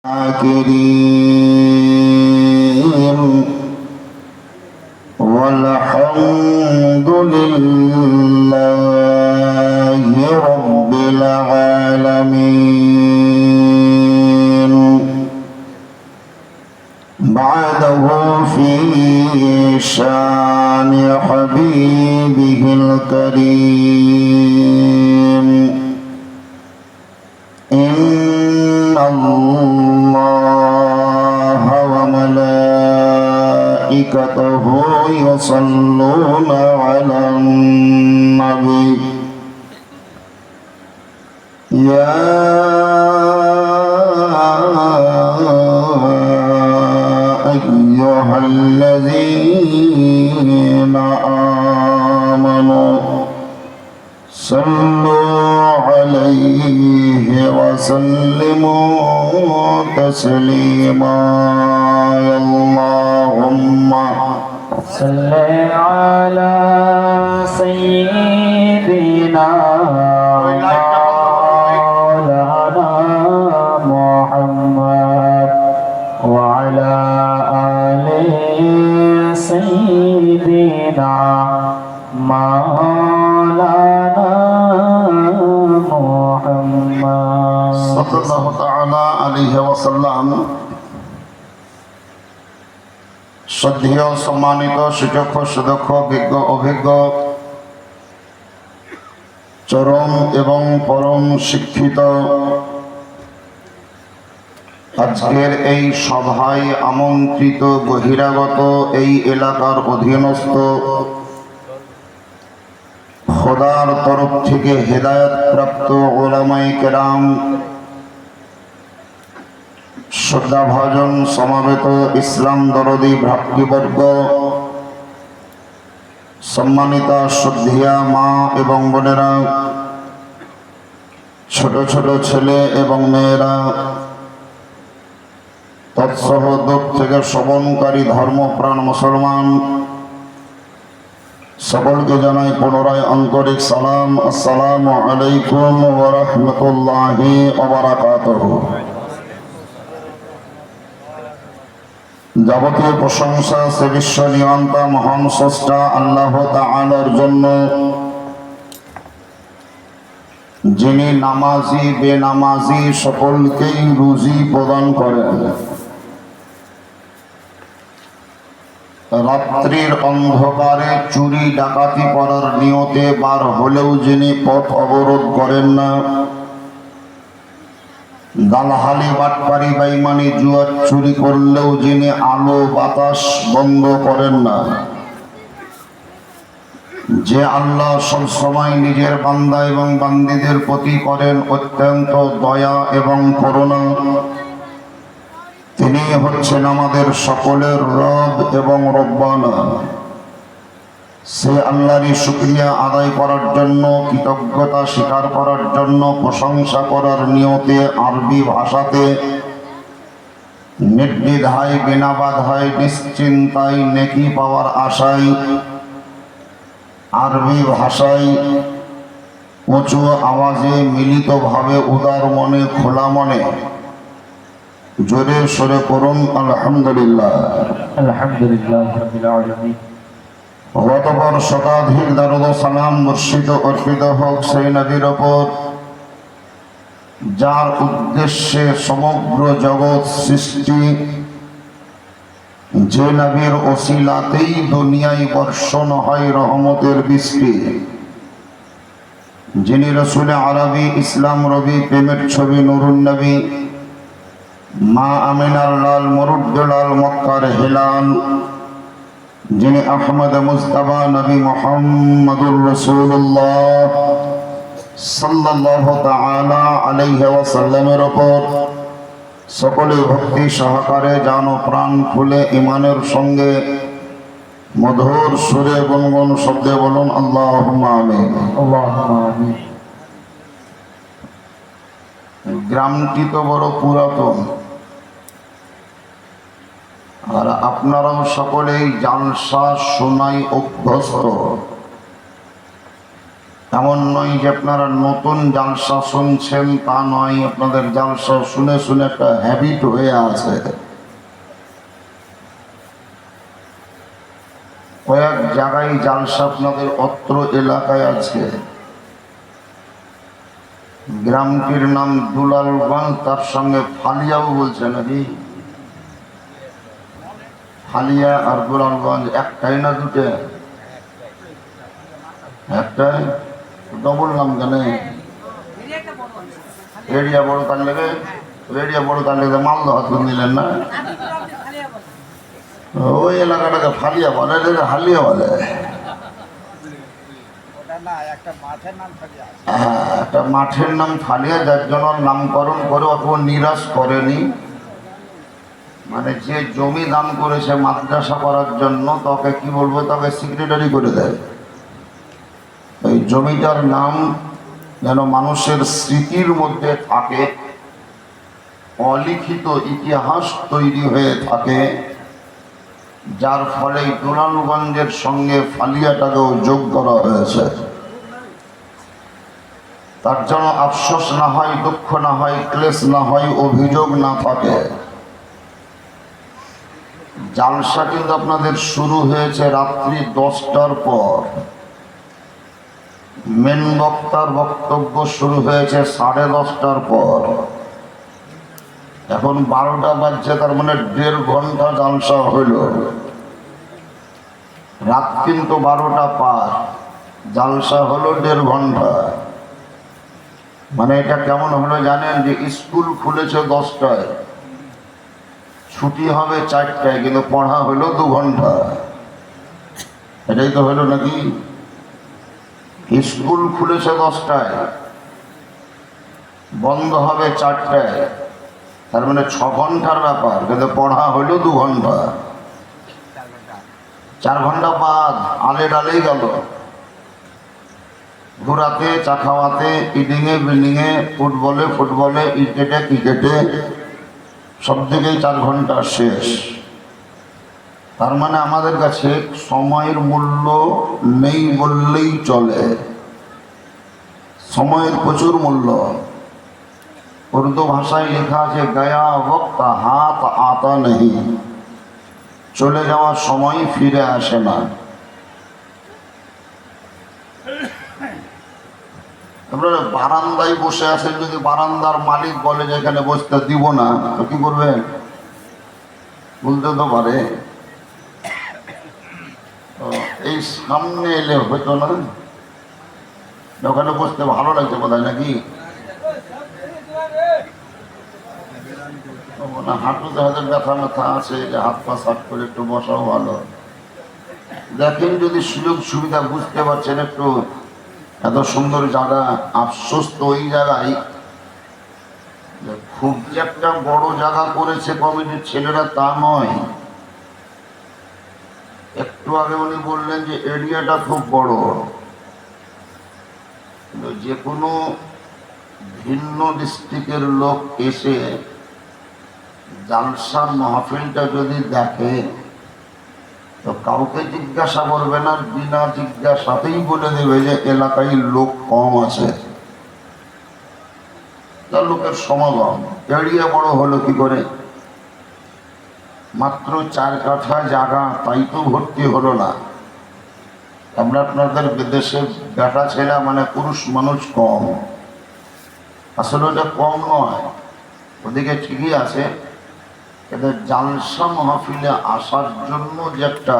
الشاكرين والحمد لله رب العالمين. بعده في شان حبيبه الكريم إن الله وملائكته يصلون على النبي يا أيها الذين آمنوا صلوا عليه وسلموا تسليما. اللهم صل على سيدنا مولانا محمد وعلى آل سيدنا مولانا محمد صلى الله تعالى عليه وسلم। শ্রদ্ধেয় সম্মানিত সুযোগ্য সুদক্ষ বিজ্ঞ অভিজ্ঞ চরম এবং পরম শিক্ষিত আজকের এই সভায় আমন্ত্রিত বহিরাগত এই এলাকার অধীনস্থ খোদার তরফ থেকে হেদায়েত প্রাপ্ত ওলামায়ে কেরাম, শ্রদ্ধাভাজন সমাবেত ইসলাম দরদী ভ্রাতৃবর্গ, সম্মানিতা শ্রদ্ধেয়া মা এবং বোনেরা, ছোট ছোট ছেলে এবং মেয়েরা, তৎসহ দূর থেকে শ্রবণকারী ধর্মপ্রাণ মুসলমান সকলকে জানাই পুনরায় আন্তরিক সালাম। আসসালামু আলাইকুম ওয়া রাহমাতুল্লাহি ওয়া বারাকাতুহু। যাবতীয় প্রশংসা সে বিশ্ব নিয়ন্তা মহান স্রষ্টা আল্লাহ তাআলার জন্য, যিনি নামাজি বেনামাজি সকলকেই রুজি প্রদান করেন। রাত্রির অন্ধকারে চুরি ডাকাতি করার নিয়তে বার হলেও যিনি পথ অবরোধ করেন না, দালালি বাটপারি বেঈমানি জুয়া চুরি করলেও যিনি আলো বাতাস বন্ধ করেন না, যে আল্লাহ সব সময় নিজের বান্দা এবং বান্দীদের প্রতি করেন অত্যন্ত দয়া এবং করুণা, তিনি হচ্ছেন আমাদের সকলের রব এবং রব্বানা। সে আল্লাহরই শুকরিয়া আদায় করার জন্য, কৃতজ্ঞতা স্বীকার করার জন্য, প্রশংসা করার নিয়তে আরবি ভাষাতে নির্দ্বিধায় বিনা বাধায় নিশ্চিন্তায় নেকি পাওয়ার আশায় আরবি ভাষায় উঁচু আওয়াজে মিলিতভাবে উদার মনে খোলা মনে জোরে সরে করুন আলহামদুলিল্লাহ। আলহামদুলিল্লাহ রাব্বিল আলামিন। অতঃপর শতাধিক দরুদ ও সালাম বর্ষিত অর্পিত হোক সেই নবীর ওপর, যার উদ্দেশ্যে সমগ্র জগৎ সৃষ্টি, যে নবীর ওসিলাতেই দুনিয়ায় বর্ষণ হয় রহমতের বৃষ্টি, যিনি রসুল আরবি ইসলাম রবি প্রেমের ছবি নুরুন নবী, মা আমিনার লাল মরুদ্দুলাল মক্কার হেলাল, যিনি আহমদ মুস্তাফা নবী মুহাম্মদুর রাসূলুল্লাহ সাল্লাল্লাহু তাআলা আলাইহি ওয়াসাল্লামের উপর সকলে ভক্তি সহকারে জান ও প্রাণ খুলে ইমানের সঙ্গে মধুর সুরে গুনগুন শব্দে বলুন আল্লাহুম্মা আমিন। আল্লাহুম্মা আমিন। গ্রামটি তো বড় পুরাতন, আর আপনারাও সকলেই জালসা শোনাই অভ্যস্ত। এমন নয় যে আপনারা নতুন জালসা শুনছেন, তা নয়, আপনাদের জালসা শুনে শুনে একটা হ্যাবিট হয়ে আছে। কয়েক জায়গায় জালসা আপনাদের অত্র এলাকায় আছে। গ্রামটির নাম দুলালগঞ্জ, তার সঙ্গে ফালিয়াও বলছে নাকি? ফালিয়া আর দুলালগঞ্জ একটাই না দুটো? একটাই। ডবল নাম কেন? এরিয়া বড় তার লেগে, এরিয়া বড় তার লেগে মালদহ হাত নিলেন না? ওই এলাকাটাকে ফালিয়া বলে, হালিয়া বলে। হ্যাঁ, একটা মাঠের নাম ফালিয়া, যার জন্য নামকরণ করে অথবা নিরাশ করেনি। মানে যে জমি দান করেছে মাদ্রাসা করার জন্য, তাকে কি বলবো, তাকে সেক্রেটারি করে দেয়। এই জমিটার নাম যেন মানুষের স্মৃতির মধ্যে থাকে, অলিখিত ইতিহাস তৈরি হয়ে থাকে, যার ফলে দুলালগঞ্জের সঙ্গে ফালিয়াটাকেও যোগ করা হয়েছে। তার জন্য আফসোস না হয়, দুঃখ না হয়, ক্লেশ না হয়, অভিযোগ না থাকে। জালসা কিন্তু আপনাদের শুরু হয়েছে রাত্রি 10টার পর। মেন বক্তার বক্তব্য শুরু হয়েছে 10:30টার পর। এখন 12টা বাজছে, তার মানে 1.5 ঘন্টা জালসা হইল। রাত কিন্তু 12টা পার, জালসা হলো 1.5 ঘন্টা। মানে এটা কেমন হলো জানেন? যে স্কুল খুলেছে 10টায়, ছুটি হবে 4টায়, কিন্তু পড়া হলো 2 ঘন্টা। এটাই তো হলো নাকি? স্কুল খুলেছে 10টায়, বন্ধ হবে 4টায়, তার মানে 6 ঘন্টার ব্যাপার, কিন্তু পড়া হলো 2 ঘন্টা। 4 ঘন্টা বাদ আলে ডালেই গেল। ঘোরাতে, চা খাওয়াতে, ইডিংয়ে বিল্ডিংয়ে, ফুটবলে, ক্রিকেটে, সব দিকেই 4 ঘন্টা শেষ। তার মানে আমাদের কাছে সময়ের মূল্য নেই বললেই চলে। সময়ের প্রচুর মূল্য। উর্দু ভাষায় লেখা আছে, গয়া ওয়াক্ত হাত আতা নেই, চলে যাওয়ার সময় ফিরে আসে না। আপনারা বারান্দায় বসে আছেন, যদি বারান্দার মালিক বলে যে এখানে বসতে দিব না, তো কি করবেন? বলতে তো পারে। এই সামনে এলে হইতো না? ওখানে বসতে ভালো লাগছে বোধহয় নাকি? হাঁটুতে হয়তো ব্যথা আছে, যে হাত পা সাফ করে একটু বসাও ভালো। দেখেন যদি সুযোগ সুবিধা বুঝতে পারছেন, একটু এত সুন্দর জায়গা। আফসোস তো ওই জায়গায়, খুব যে একটা বড় জায়গা করেছে কমিটির ছেলেরা, তা নয়। একটু আগে উনি বললেন যে এরিয়াটা খুব বড়। যে কোনো ভিন্ন ডিস্ট্রিক্টের লোক এসে জালসার মাহফিলটা যদি দেখে, তো কাউকে জিজ্ঞাসা করবে না, বিনা জিজ্ঞাসাতেই বলে দেবে যে এলাকায় লোক কম আছে, তার লোকের সমাগম। এরিয়া বড় হলো কি করে? মাত্র 4 কাঠা জায়গা, তাই তো ভর্তি হলো না। আমরা আপনাদের বিদেশে বেটা ছেলে মানে পুরুষ মানুষ কম, আসলে ওটা কম নয়, ওদিকে ঠিকই আছে। এদের জালসা মাহফিলে আসার জন্য যে একটা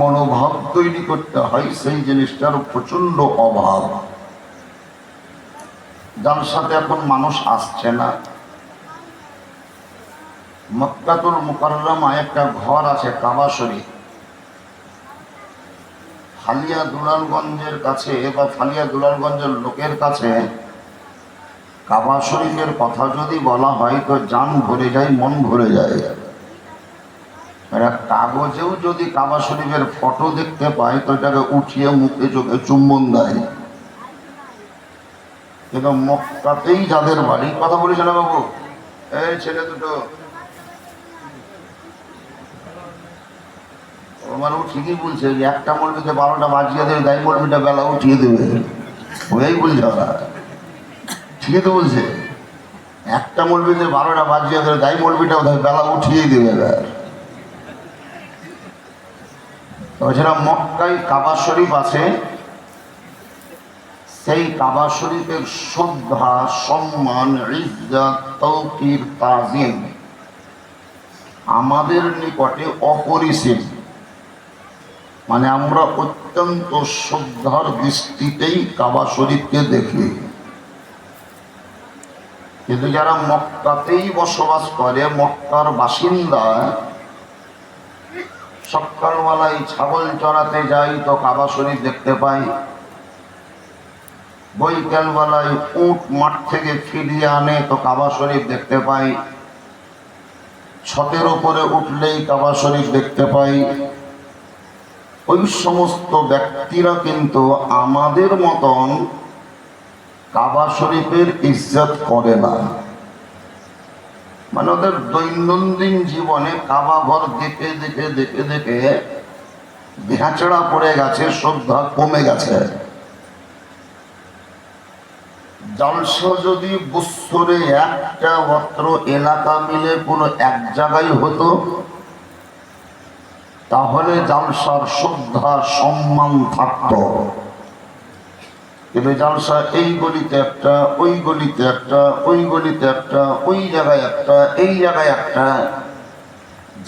মনোভাব তৈরি করতে হয়, সেই জিনিসটার প্রচন্ড অভাব। জালসাতে এখন মানুষ আসছে না। মক্কাতুল মুকাররমায় একটা ঘর আছে, কাবা শরীফ। ফালিয়া দুলালগঞ্জের কাছে বা ফালিয়া দুলালগঞ্জের লোকের কাছে কাবা শরীফের কথা যদি বলা হয়, তো জান ভরে যায়, মন ভরে যায়। কাগজেও যদি কাবা শরীফের ফটো দেখতে পায়, তো এটাকে উঠিয়ে মুখে চোখে চুম্বন দেয়। কিন্তু মক্কাতেই যাদের বাড়ি, কথা বলিস না বাবু, এই ছেলে দুটো, মানে ও ঠিকই বলছে যে একটা মলবিতে 12টা বাজিয়ে দেবে, তাই মলবিটা বেলা উঠিয়ে দেবে, ওই বলছে ওরা। ঠিকই তো বলছে, একটা মলবিতে 12টা বাজিয়ে দেবে, তাই মলবিটা ওদের বেলা উঠিয়ে দেবে। এবার মক্কায় কাবা শরীফ আছে, সেই কাবা শরীফের শ্রদ্ধা, সম্মান, ইজ্জত, তৌকির, তাজিম আমাদের নিকটে অপরিসীম। মানে আমরা অত্যন্ত শ্রদ্ধার দৃষ্টিতেই কাবা শরীফকে দেখি। কিন্তু যারা মক্কাতেই বসবাস করে, মক্কার বাসিন্দা, সকালবেলায় ছাগল চড়াতে যাই তো কাবা শরীফ দেখতে পাই, বৈকালবেলায় উট মাঠ থেকে ফিরিয়ে আনে তো কাবা শরীফ দেখতে পাই, ছতের উপরে উঠলেই কাবা শরীফ দেখতে পাই। ওই সমস্ত ব্যক্তিরা কিন্তু আমাদের মতন কাবা শরীফের ইজ্জত করে না। মানে ওদের দৈনন্দিন জীবনে কাবা ঘর দেখে দেখে দেখে দেখে ভেঁচড়া পড়ে গেছে, শ্রদ্ধা কমে গেছে। জলসা যদি বৎসরে একটা মাত্র এলাকা মিলে কোনো এক জায়গায় হতো, তাহলে জালসার শ্রদ্ধা সম্মান থাকত। কিন্তু জালসা এই গলিতে একটা, ওই গলিতে একটা, ওই গলিতে একটা, ওই জায়গায় একটা, এই জায়গায় একটা,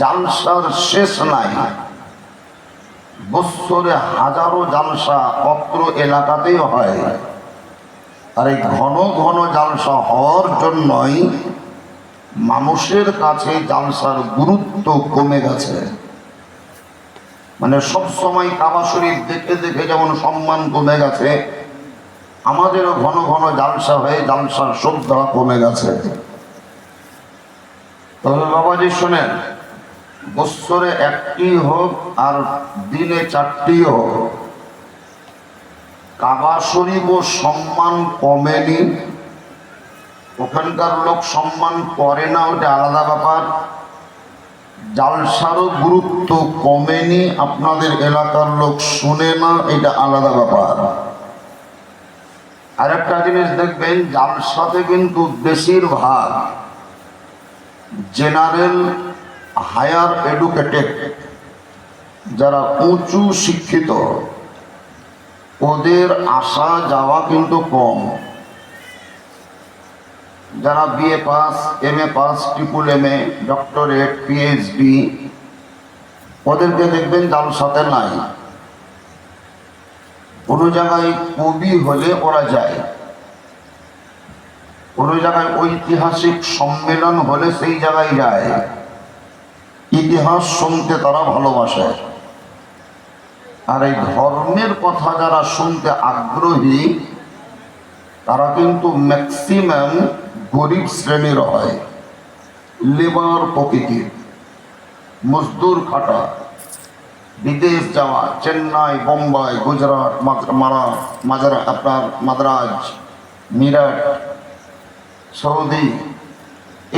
জালসার শেষ নাই। বৎসরে হাজারো জালসা অত্র এলাকাতেই হয়। আর এই ঘন ঘন জালসা হওয়ার জন্যই মানুষের কাছে জালসার গুরুত্ব কমে গেছে। মানে সব সময় কাবা শরীফ দেখে দেখে যেমন সম্মান কমে গেছে, আমাদেরও ঘন ঘন জালসা হয়ে জালসার শ্রদ্ধা কমে গেছে। তবে বাবাজি শোনেন, বৎসরে একটি হোক আর দিনে 4টি হোক, কাবা শরীফও সম্মান কমেনি। ওখানকার লোক সম্মান করে না, ওটা আলাদা ব্যাপার। জালসারও গুরুত্ব কমেনি, আপনাদের এলাকার লোক শুনে না, এটা আলাদা ব্যাপার। আর একটা জিনিস দেখবেন, জালসাতে কিন্তু বেশিরভাগ জেনারেল, হায়ার এডুকেটেড, যারা উঁচু শিক্ষিত, ওদের আসা যাওয়া কিন্তু কম। যারা BA pass, MA pass, MA, doctorate, PhD, ওদেরকে দেখবেন জালসাতে নাই। কোনো জায়গায় কবি হলে ওরা যায়, কোনো জায়গায় ঐতিহাসিক সম্মেলন হলে সেই জায়গায় যায়। ইতিহাস শুনতে তারা ভালোবাসে। আর এই ধর্মের কথা যারা শুনতে আগ্রহী, তারা কিন্তু ম্যাক্সিমাম গরিব শ্রেণীর হয়, লেবার প্রকৃতির, মজদুর খাটা, বিদেশ যাওয়া, চেন্নাই, বোম্বাই, গুজরাট, আপনার মাদ্রাজ, মিরাট, সৌদি,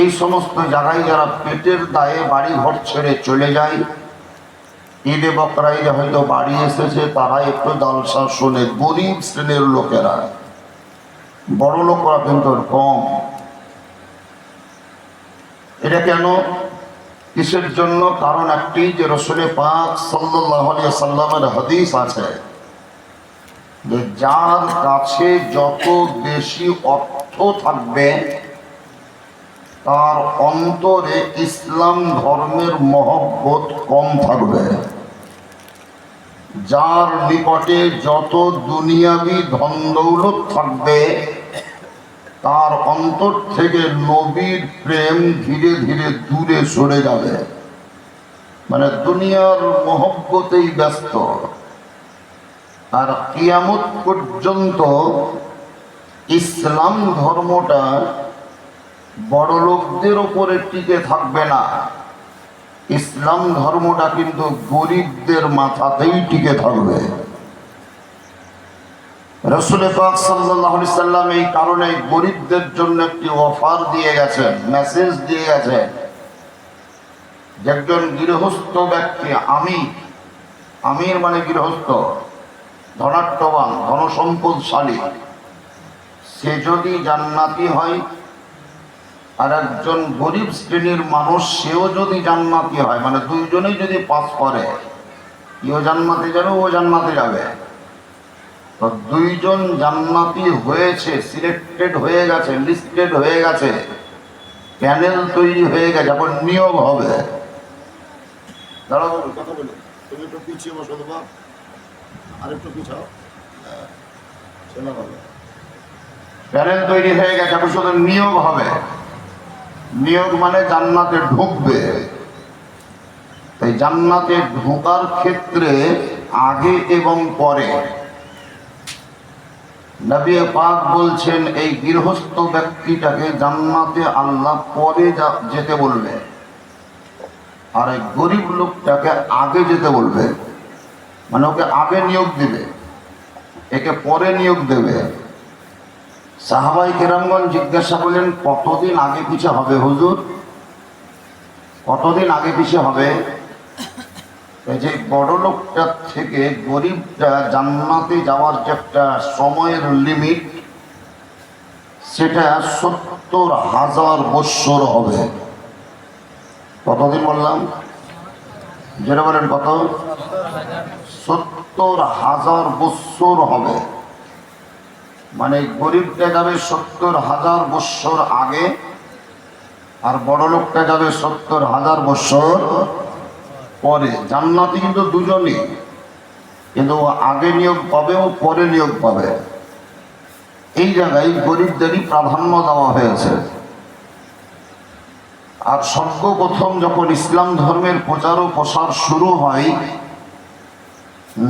এই সমস্ত জায়গায় যারা পেটের দায়ে বাড়ি ঘর ছেড়ে চলে যায়, ঈদে বকরা ঈদে হয়তো বাড়ি এসেছে, তারা একটু জালসা শোনে। গরিব শ্রেণীর লোকেরা, বড় লোকরা কিন্তু কম। এটা কেন, কিসের জন্য? কারণ একটি, যে রাসূল পাক সাল্লাল্লাহু আলাইহি সাল্লামের হাদিস আছে যে যার কাছে যত বেশি অর্থ থাকবে, তার অন্তরে ইসলাম ধর্মের মহব্বত কম থাকবে। যার নিকটে যত দুনিয়াবি ধন দৌলত থাকবে, তার অন্তর থেকে নবীর প্রেম ধীরে ধীরে দূরে সরে যাবে। মানে দুনিয়ার মহব্বতেই ব্যস্ত। আর কিয়ামত পর্যন্ত ইসলাম ধর্মটা বড় লোকদের উপরে টিকে থাকবে না, ইসলাম ধর্মটা কিন্তু গরিবদের মাথাতেই টিকে থাকবে। রাসূল পাক সাল্লাল্লাহু আলাইহি সাল্লাম এই কারণে গরিবদের জন্য একটি অফার দিয়ে গেছেন, মেসেজ দিয়ে গেছেন। একজন গৃহস্থ ব্যক্তি, আমি আমির মানে গৃহস্থ, ধনাঢ্যবান, ধনসম্পদশালী, সে যদি জান্নাতি হয়, আর একজন গরিব শ্রেণীর মানুষ সেও যদি জান্নাতি হয়, মানে দুইজনেই যদি পাস করে, ইও জান্নাতে যাবে ও জান্নাতে যাবে, তো দুইজন জান্নাতি হয়েছে, সিলেক্টেড হয়ে গেছে, লিস্টেড হয়ে গেছে, প্যানেল তৈরি হয়ে গেছে, এখন নিয়োগ হবে। দাঁড়াও কথা বলো, তুমি একটু পিছিয়ে বসো তো, আরেকটু পিছাও। প্যানেল তৈরি হয়ে গেছে, এখন শুধু নিয়োগ হবে। নিয়োগ মানে জান্নাতে ঢুকবে। তাই জান্নাতে ঢোকার ক্ষেত্রে আগে এবং পরে নবী পাক বলছেন এই গৃহস্থ ব্যক্তিটাকে জান্নাতে আল্লাহ পরে যেতে বলবে, আর এই গরিব লোকটাকে আগে যেতে বলবে, মানে ওকে আগে নিয়োগ দিবে, একে পরে নিয়োগ দেবে। সাহাবাই কেরামগণ জিজ্ঞাসা করলেন, কতদিন আগে পিছে হবে হুজুর, কতদিন আগে পিছে হবে? এই যে বড় লোকটার থেকে গরিবটা জান্নাতে যাওয়ার যে একটা সময়ের লিমিট, সেটা ৭০,০০০ বৎসর হবে। কতদিন বললাম? যেটা বলেন কত? ৭০,০০০ বৎসর হবে। মানে গরিবটা যাবে ৭০,০০০ বৎসর আগে, আর বড় লোকটা যাবে ৭০,০০০ বৎসর পরে। জান্নাতি কিন্তু দুজনই, কিন্তু আগে নিয়োগ পাবে ও পরে নিয়োগ পাবে। এই জায়গায় গরিবদেরই প্রাধান্য দেওয়া হয়েছে। আর সর্বপ্রথম যখন ইসলাম ধর্মের প্রচার ও প্রসার শুরু হয়,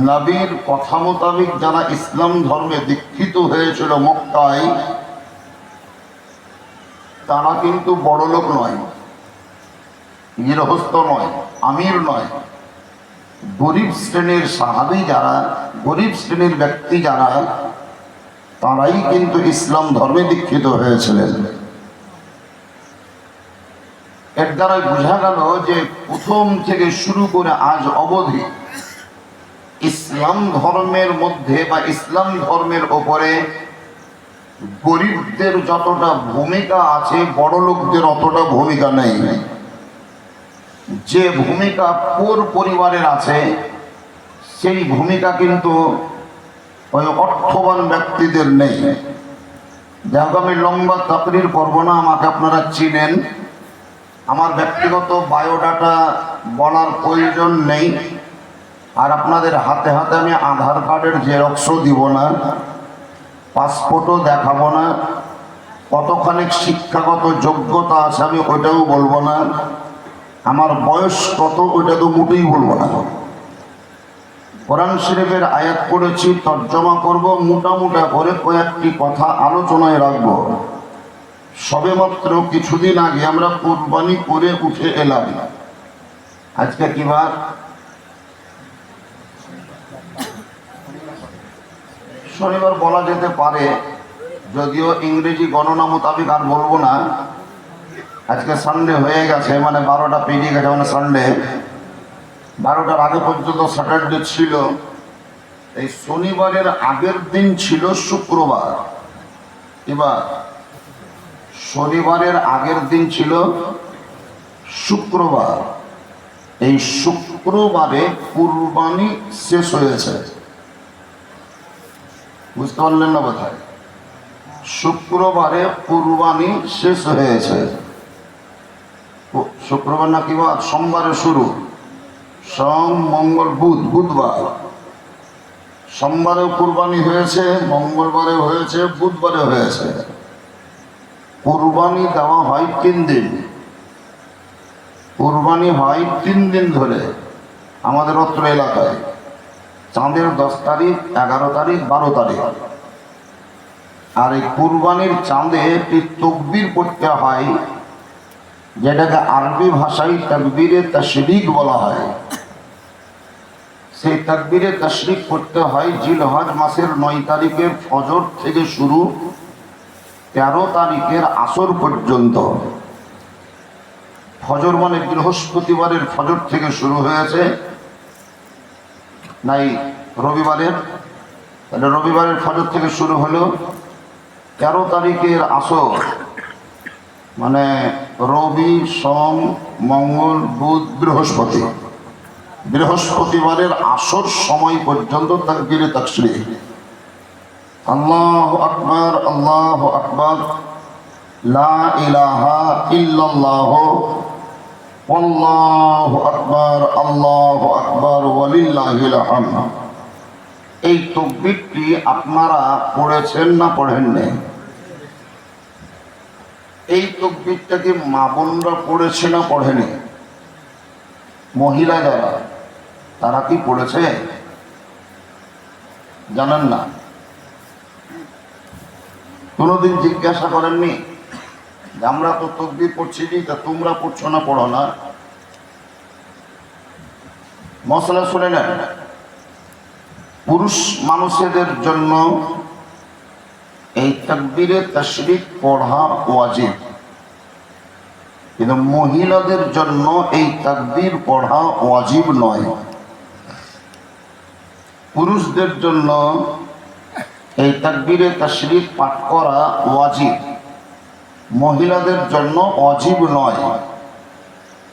নবীর কথা মোতাবেক যারা ইসলাম ধর্মে দীক্ষিত হয়েছিল মক্কায়, তারা কিন্তু বড় লোক নয়, গৃহস্থ নয়, আমির নয়, গরিব শ্রেণীর সাহাবী যারা, গরিব শ্রেণীর ব্যক্তি যারা, তারাই কিন্তু ইসলাম ধর্মে দীক্ষিত হয়েছিলেন। এর দ্বারা বোঝা গেল যে প্রথম থেকে শুরু করে আজ অবধি ইসলাম ধর্মের মধ্যে বা ইসলাম ধর্মের ওপরে গরিবদের যতটা ভূমিকা আছে, বড় লোকদের অতটা ভূমিকা নেই। যে ভূমিকা পুর পরিবারের আছে, সেই ভূমিকা কিন্তু ওই অর্থবান ব্যক্তিদের নেই। দেখো, আমি লম্বা তাকরির করবো না, আমাকে আপনারা চিনেন, আমার ব্যক্তিগত বায়োডাটা বলার প্রয়োজন নেই। আর আপনাদের হাতে হাতে আমি আধার কার্ডের জেরক্সও দিব না, পাসপোর্টও দেখাবো না, কতখানি শিক্ষাগত যোগ্যতা আছে আমি ওইটাও বলবো না, আমার বয়স কত ওইটা তো মোটেই বলবো না। কোরআন শরীফের আয়াত পড়েছি, তর্জমা করব, মোটা মোটা করে কয়েকটি কথা আলোচনায় রাখবো। সবেমাত্র কিছুদিন আগে আমরা কুরবানি করে উঠে এলাম। আজকে কি বার? শনিবার বলা যেতে পারে, যদিও ইংরেজি গণনা মোতাবেক আর বলবো না। আজকে সানডে হয়ে গেছে, মানে 12টা পেরিয়ে গেছে, মানে সানডে। 12টার আগে পর্যন্ত স্যাটারডে ছিল। এই শনিবারের আগের দিন ছিল শুক্রবার। এবার শনিবারের আগের দিন ছিল শুক্রবার। এই শুক্রবারে কুরবানি শেষ হয়েছে। বুঝতে পারলেন না বোধহয়? শুক্রবারে কুরবানি শেষ হয়েছে। শুক্রবার না কি বার? সোমবারে শুরু, সোম মঙ্গল বুধ, বুধবার। সোমবারেও কুরবানি হয়েছে, মঙ্গলবারে হয়েছে, বুধবারে হয়েছে। কুরবানি দেওয়া হয় 3 দিন। কুরবানি হয় 3 দিন ধরে আমাদের অত্র এলাকায়। চাঁদের 10 তারিখ, 11 তারিখ, 12 তারিখ। আর এই কুরবানির চাঁদে একটি তকবীর পড়তে হয়, যেটাকে আরবি ভাষায় তাকবীরে তাশরিক বলা হয়। সেই তাকবীরে তাশরিক করতে হয় জিলহজ মাসের 9 তারিখের ফজর থেকে শুরু 13 তারিখের আসর পর্যন্ত। ফজর মানে বৃহস্পতিবারের ফজর থেকে শুরু হয়েছে, নাই রবিবারের, তাহলে রবিবারের ফজর থেকে শুরু হলো 13 তারিখের আসর, মানে রবি সোম মঙ্গল বুধ বৃহস্পতি, বৃহস্পতিবারের আসর সময় পর্যন্ত তাকবীরে তাকবীর, আল্লাহু আকবার আল্লাহু আকবার, লা ইলাহা ইল্লাল্লাহ, আল্লাহু আকবার আল্লাহু আকবার ওয়ালিল্লাহিল হামদ। এই তাকবীরটি আপনারা পড়েছেন না পড়েননি? এই তাকবীরটাকে মা বোনরা পড়েছে না পড়েনি? মহিলা যারা তারা কি পড়েছে জানেন না? কোনোদিন জিজ্ঞাসা করেননি যে আমরা তো তাকবীর পড়ছি, তা তোমরা পড়ছো না পড়ো না? মশলা শুনে নেন, পুরুষ মানুষদের জন্য এই তাকবীরে তাশরিক পড়া ওয়াজিব, কিন্তু মহিলাদের জন্য এই তাকবীর পড়া ওয়াজিব নয়। পুরুষদের জন্য এই তাকবীরে তাশরিক পাঠ করা ওয়াজিব, মহিলাদের জন্য ওয়াজিব নয়।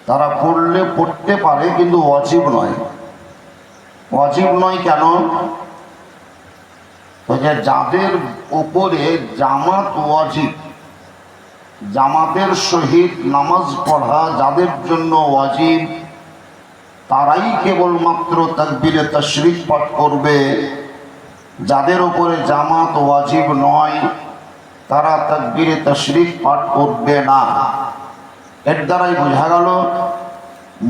তারা পড়লে পড়তে পারে কিন্তু ওয়াজিব নয়। ওয়াজিব নয় কেন? যে যাদের উপরে জামাত ওয়াজিব, জামাতের সহিত নামাজ পড়া যাদের জন্য ওয়াজিব, তারাই কেবলমাত্র তাকবীরে তাশরিক পাঠ করবে। যাদের উপরে জামাত ওয়াজিব নয় তারা তাকবীরে তাশরিক পাঠ করবে না। এর দ্বারাই বোঝা গেল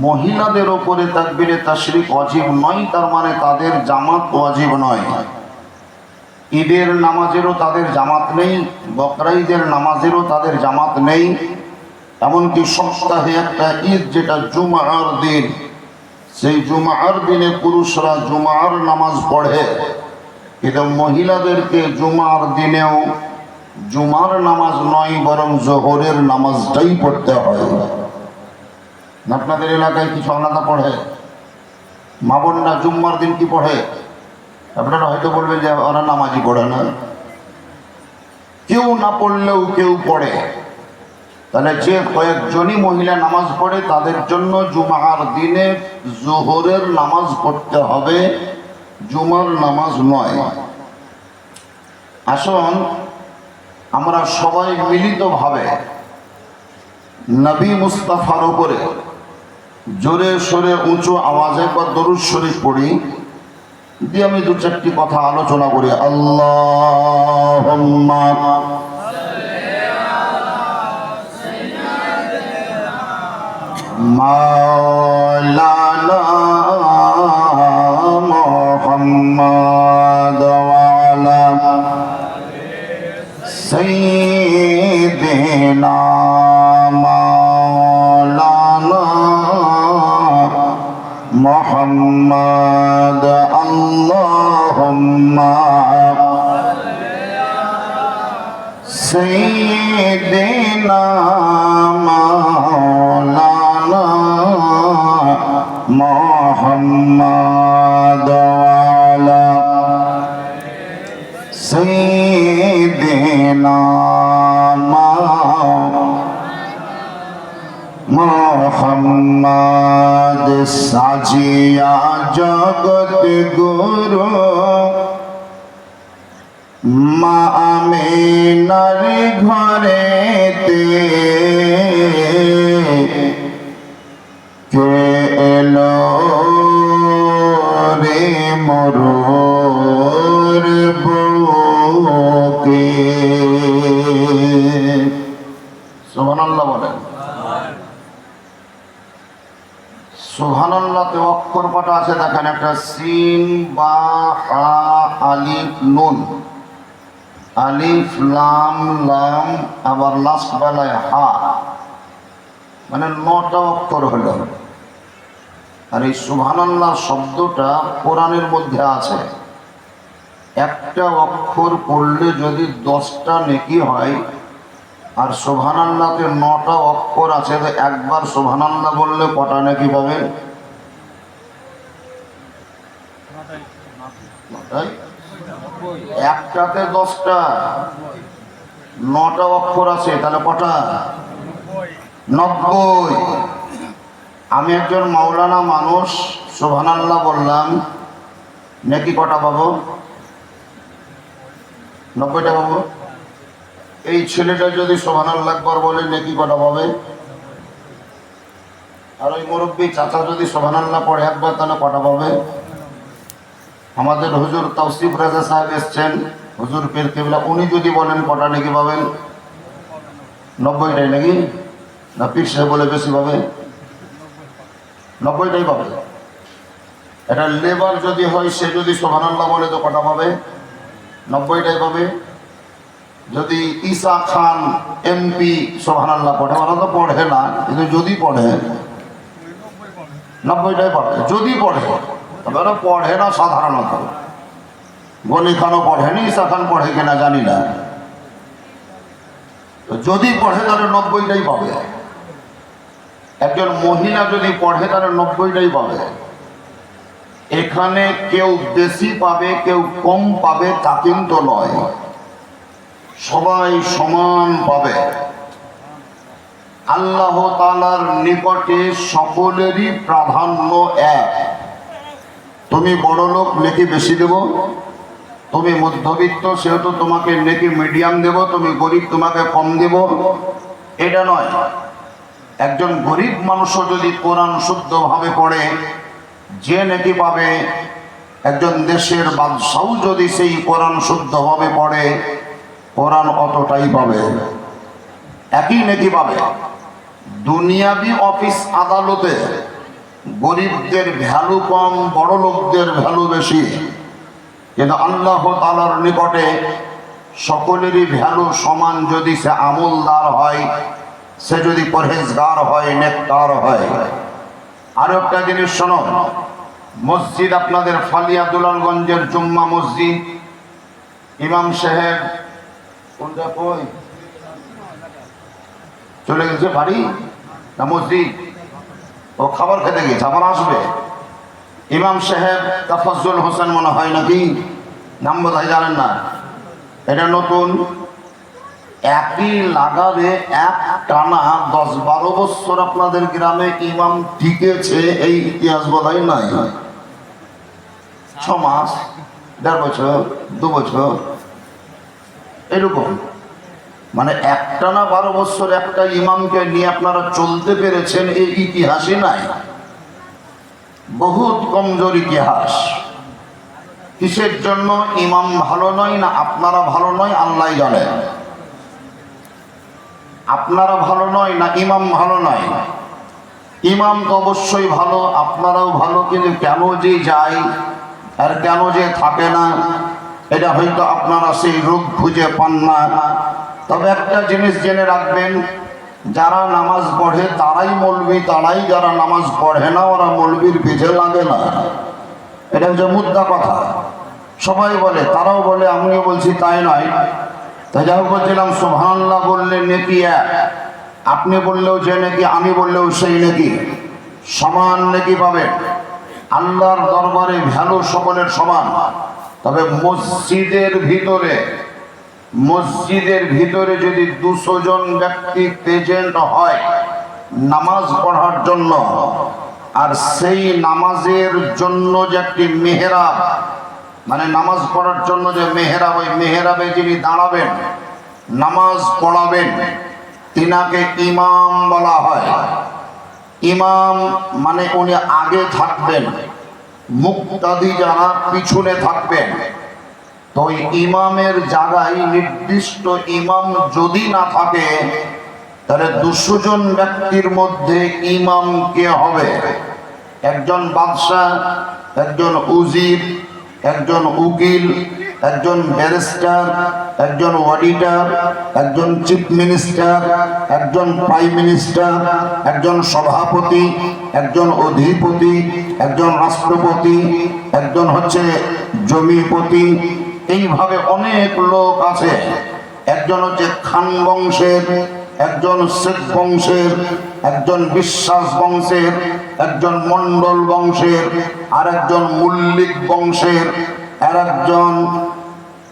মহিলাদের উপরে তাকবীরে তাশরিক ওয়াজিব নয়, তার মানে তাদের জামাত ওয়াজিব নয়। ঈদের নামাজেরও তাদের জামাত নেই, বকরা ঈদের নামাজেরও তাদের জামাত নেই। এমনকি সপ্তাহে একটা ঈদ যেটা জুমার দিন, সেই জুমার দিনে পুরুষরা জুমার নামাজ পড়ে, কিন্তু মহিলাদেরকে জুমার দিনেও জুমার নামাজ নয় বরং জোহরের নামাজটাই পড়তে হয়। আপনাদের এলাকায় কিছু আলাদা পড়ে? মা বোনরা জুম্মার দিন কি পড়ে? আপনারা হয়তো বলবেন যে ওরা নামাজই পড়ে না। কেউ না পড়লেও কেউ পড়ে। তাহলে যে কয়েকজনই মহিলা নামাজ পড়ে তাদের জন্য জুমার দিনে জোহরের নামাজ পড়তে হবে, জুমার নামাজ নয়। আসুন আমরা সবাই মিলিতভাবে নবী মুস্তাফার উপরে জোরে সোরে উঁচু আওয়াজে বা দরুদ শরীফ পড়ি, দিয়ে আমি দু চারটি কথা আলোচনা করি। আল্লাহুম্মা মাওলানা মুহাম্মদ ওয়া আলা সাইয়্যিদিনা মাওলানা মুহাম্মদ। আল্লাহুম্মা সাইয়্যিদিনা মাওলানা মুহাম্মদ ওয়া আলা সাইয়্যিদিনা মুহাম্মদ। সাজিয়া জগৎ গুরু মা আমিনার ঘরেতে কে এলো রে মরুর বুকে। সুবহানাল্লাহ বলেন। সুবহানাল্লাহতে অক্ষর কটা আছে দেখেন, একটা সিন বা হা আলিফ নুন, আলিফ লাম লাম, আবার লাস্ট বেলায় হা, মানে 9টা অক্ষর হলো। আর এই সুবহানাল্লাহ শব্দটা কোরআনের মধ্যে আছে। একটা অক্ষর পড়লে যদি 10টা নেকি হয়, আর সুবহানাল্লাহতে 9টা অক্ষর আছে, তো একবার সুবহানাল্লাহ বললে কটা নেকি পাবে? তাই একটাতে 10টা, 9টা অক্ষর আছে, তাহলে কটা? 90। আমি একজন মাওলানা মানুষ, সুবহানাল্লাহ বললাম, নাকি কটা পাবো? 90টা পাবো। এই ছেলেটা যদি সুবহানাল্লাহ একবার বলে নাকি কটা পাবে? আর ওই মুরব্বী চাচা যদি সুবহানাল্লাহ পড়ে একবার, তাহলে কটা পাবে? আমাদের হুজুর তৌসিফ রাজা সাহেব এসছেন, হুজুর পীর কেবলা, উনি যদি বলেন কটা নাকি পাবেন? 90টাই নাকি? না পীর সাহেব বলে বেশি পাবে? 90টাই পাবে। এটা লেবার যদি হয়, সে যদি সুবহানাল্লাহ বলে তো কটা পাবে? 90টাই পাবে। যদি ঈসা খান এমপি সুবহানাল্লাহ পড়ে, ওরা তো পড়ে না, কিন্তু যদি পড়ে 90টাই পাবে। যদি পড়ে, তবে ওরা পড়ে না সাধারণত। গনি খানও পড়েনি, ঈসা খান পড়ে কিনা জানি না। তো যদি পড়ে তাহলে 90টাই পাবে। একজন মহিলা যদি পড়ে তাহলে 90টাই পাবে। এখানে কেউ বেশি পাবে, কেউ কম পাবে, তা কিন্তু নয়, সবাই সমান পাবে। আল্লাহ তাআলার নিকটে সকলেরই প্রাধান্য এক। তুমি বড় লোক, নেকি বেশি দেব। তুমি মধ্যবিত্ত, সেহেতু তোমাকে নেকি মিডিয়াম দেব। তুমি গরিব, তোমাকে কম দেব, এটা নয়। একজন গরিব মানুষও যদি কোরআন শুদ্ধভাবে পড়ে, যে নেকি পাবে, একজন দেশের বাদশাহ যদি সেই কোরআন শুদ্ধভাবে পড়ে, কোরআন অতটাই পাবে, একই নেকি পাবে। দুনিয়াবি অফিস আদালতে গরিবদের ভ্যালু কম, বড় লোকদের ভ্যালু বেশি, কিন্তু আল্লাহ তাআলার নিকটে সকলেরই ভ্যালু সমান। যদি সে আমলদার হয়, সে যদি পরহেজগার হয়, নেককার হয়। আরো একটা জিনিস শোনো, মসজিদ আপনাদের ফালিয়া দুলালগঞ্জের জুম্মা মসজিদ, ইমাম সাহেব কোনটা কই চলে গেছে বাড়ি না মসজিদ? ও খাবার খেতে গেছে, আবার আসবে। ইমাম সাহেব তাফাজ্জুল হোসেন মনে হয় নাকি, নাম বোধহয় জানেন না। এটা নতুন, একই লাগাবে এক টানা 10-12 বছর আপনাদের গ্রামে ইমাম টিকেছে, এই ইতিহাস বোধহয় নাই। 6 মাস, 1.5 বছর, 2 বছর, এরকম। মানে একটানা 12 বছর একটা ইমামকে নিয়ে আপনারা চলতে পেরেছেন, এই ইতিহাসই নাই। বহুত কমজোর ইতিহাস। কিসের জন্য? ইমাম ভালো নয় না আপনারা ভালো নয়, আল্লাহ জানেন। আপনারা ভালো নয় না ইমাম ভালো নয়। ইমাম তো অবশ্যই ভালো, আপনারাও ভালো, কিন্তু কেন যে যায় আর কেন যে থাকে না, এটা হয়তো আপনারা সেই রূপ খুঁজে পান না। তবে একটা জিনিস জেনে রাখবেন, যারা নামাজ পড়ে তারাই মৌলবি, তারাই যারা নামাজ পড়ে না ওরা মৌলবির পিছে লাগে না। এটা হচ্ছে মুদ্রা কথা। সবাই বলে, তারাও বলে, আমিও বলছি, তাই নয়। তাই যা বলছিলাম, সুবহানাল্লাহ বললে নেকি এক, আপনি বললেও যে নেকি, আমি বললেও সেই নেকি, সমান নেকি পাবেন। আল্লাহর দরবারে ভ্যালু সকলের সমান। তবে মসজিদের ভিতরে যদি 200 জন ব্যক্তি প্রেজেন্ট হয় নামাজ পড়ার জন্য, আর সেই নামাজের জন্য যে একটি মেহরাব, মানে নামাজ পড়ার জন্য যে মেহরাব, ওই মেহরাবে যিনি দাঁড়াবেন, নামাজ পড়াবেন, তিনাকে ইমাম বলা হয়। ইমাম মানে উনি আগে থাকবেন, মুক্তাদি যারা পিছনে থাকবেন। তো ওই ইমামের জায়গায় নির্দিষ্ট ইমাম যদি না থাকে, তাহলে 200 জন ব্যক্তির মধ্যে ইমাম কে হবে? একজন বাদশাহ, একজন উজির, একজন উকিল, একজন ব্যারিস্টার, একজন অডিটর, একজন চিফ মিনিস্টার, একজন প্রাইম মিনিস্টার, একজন সভাপতি, একজন অধিপতি, একজন রাষ্ট্রপতি, একজন হচ্ছে জমিপতি। এইভাবে অনেক লোক আছে। একজন হচ্ছে খান বংশের, একজন শেখ বংশের, একজন বিশ্বাস বংশের, একজন মন্ডল বংশের, আর একজন মল্লিক বংশের। আর একজন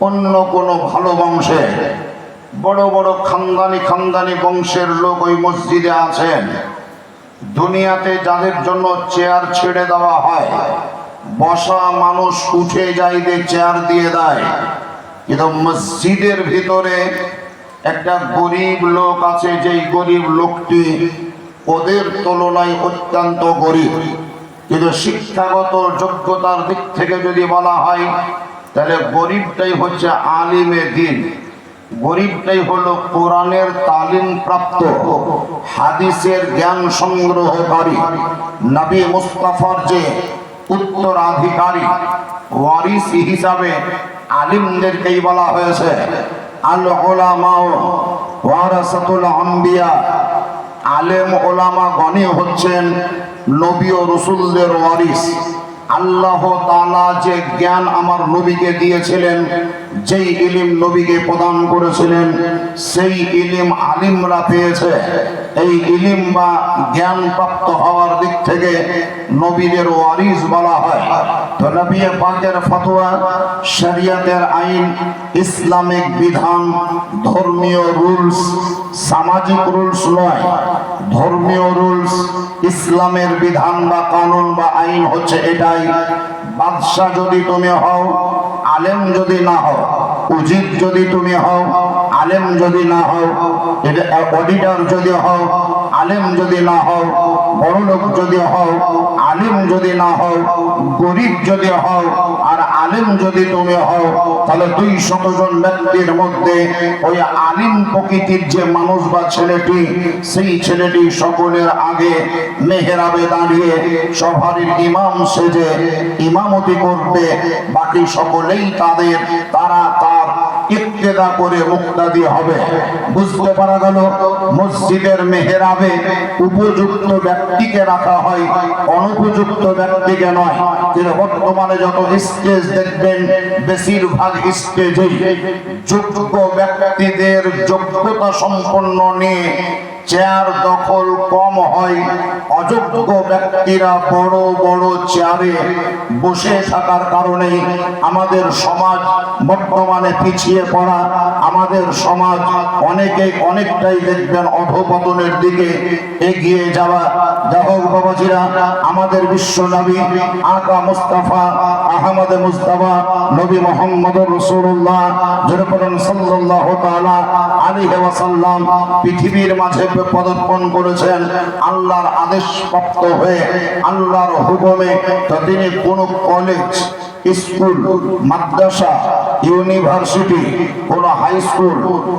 অন্য কোনো ভালো বংশে বড় বড় খানদানি বংশের লোক ওই মসজিদে আছেন। দুনিয়াতে যাদের জন্য চেয়ার ছেড়ে দেওয়া হয়, বসা মানুষ উঠে যাইতে চেয়ার দিয়ে দেয়, কিন্তু মসজিদের ভিতরে একটা গরিব লোক আছে, যেই গরিব লোকটি ওদের তুলনায় অত্যন্ত গরিব, কিন্তু শিক্ষাগত যোগ্যতার দিক থেকে যদি বলা হয় তাহলে গরিবটাই হচ্ছে আলিমে দ্বীন, গরিবটাই হলো কোরআনের তালিম প্রাপ্ত, হাদিসের জ্ঞান সংগ্রহকারী, নবী মুস্তাফার যে উত্তরাধিকারী, ওয়ারিস হিসাবে আলিমদেরকেই বলা হয়েছে আল উলামা ওয়ারাসাতুল আম্বিয়া। আলেম ওলামা গণে হচ্ছেন নবী ও রসুলদের ওয়ারিস। আল্লাহ তাআলা যে জ্ঞান আমার নবীকে দিয়েছিলেন, যেই ইলম নবীকে প্রদান করেছিলেন, সেই ইলম আলিমরা পেয়েছে। এই ইলম বা জ্ঞান প্রাপ্ত হওয়ার দিক থেকে নবীদের ওয়ারিস বলা হয়। তো নবী পাকের ফতোয়া, শরিয়তের আইন, ইসলামিক বিধান, ধর্মীয় রুলস, সামাজিক রুলস নয়, ধর্মীয় রুলস, ইসলামের বিধান বা কানুন বা আইন হচ্ছে এটাই। বাদশাহ যদি তুমি হও, আলেম যদি না হও, উজির যদি তুমি হও, আলেম যদি না হও, অডিটর যদি হও, আলেম যদি না হও, বড়লোক যদি হও, আলেম যদি না হও, গরিব যদি হও আর আলেম যদি তুমি হও, তাহলে 200 জন ব্যক্তির মধ্যে ওই আলিম প্রকৃতির যে মানুষ বা ছেলেটি, সেই ছেলেটি সকলের আগে মেহরাবে দাঁড়িয়ে সভার ইমাম সেজে ইমামতি করবে। বাকি সকলেই তারা তার ইক্তেদা করে মুক্তাদি হবে। বুঝতে পারা গেল, মসজিদের মেহরাবে উপযুক্ত ব্যক্তিকে রাখা হয়, অনুপযুক্ত ব্যক্তিকে নয়। কিন্তু বর্তমানে যত স্টেজ দেখবেন, বেশিরভাগ স্টেজেই যোগ্য ব্যক্তিদের যোগ্যতা সম্পন্ন নিয়ে চেয়ার দখল কম হয়। অযোগ্য ব্যক্তিরা বড় বড় চেয়ারে বসে থাকার কারণে আমাদের সমাজ বর্তমানে পিছিয়ে পড়া, আমাদের সমাজ অনেকটাই দেখবেন অধঃপতনের দিকে এগিয়ে যাওয়া। যাহোক বাবাজিরা, আমাদের বিশ্ব নবী আকা মুস্তাফা আহমদ মুস্তাফা নবী মুহাম্মদ রাসূলুল্লাহ সাল্লাল্লাহু তাআলা আলাইহি ওয়াসাল্লাম পৃথিবীর মাঝে পদার্পণ করেছেন আল্লাহর আদেশ প্রাপ্ত হয়ে, আল্লাহর হুকুমে। তো তিনি কোন কলেজ, স্কুল, মাদ্রাসা, ইউনিভার্সিটি, কোন হাই স্কুল,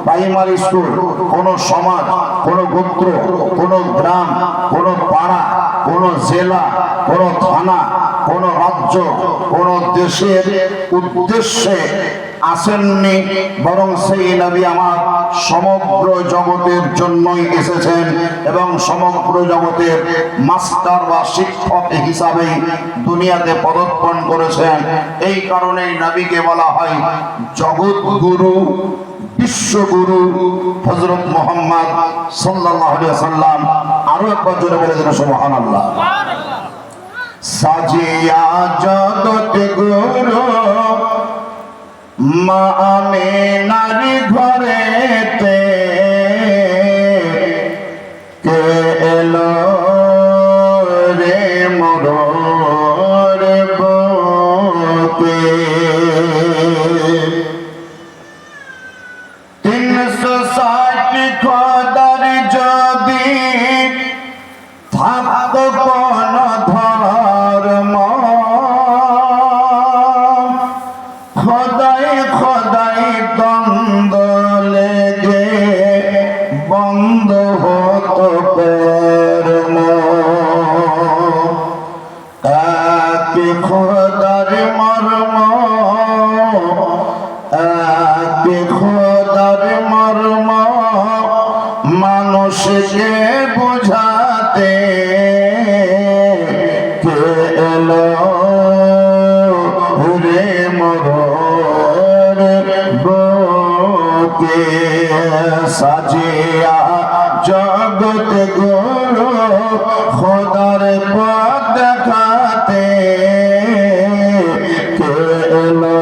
প্রাইমারি স্কুল, কোন সমাজ, কোন গোত্র, কোন গ্রাম, কোন পাড়া, কোন জেলা, কোন থানা, কোন রাজ্য, কোন দেশের উদ্দেশ্যে আসেননি, বরং সেই নবী আমার সমগ্র জগতের জন্যই এসেছেন এবং সমগ্র জগতের মাস্টার বা শিক্ষক হিসাবে দুনিয়াতে পদার্পণ করেছেন। এই কারণেই নবীকে বলা হয় জগৎ গুরু, বিশ্বগুরু হযরত মুহাম্মদ সাল্লাল্লাহু আলাইহি ওয়াসাল্লাম। আরো একবার জোরে বলে দিন সুবহানাল্লাহ। সাজিয়া জগৎ গুরু মা আমিনার ঘরেতে কে এলো রে মোর বুকে। 360 খোদার যদি থাকতো কোন ধর্ম, খোদাই খোদাই দ্বন্দ্ব লেগে বন্ধ হতো কর্ম। এক খোদার মর্ম, এক খোদার মর্ম মানুষকে বুঝাতে কে এলো রে মোর বুকে। সাজিয়া জগৎ গুরু খোদার পথ দেখাতে কে এলো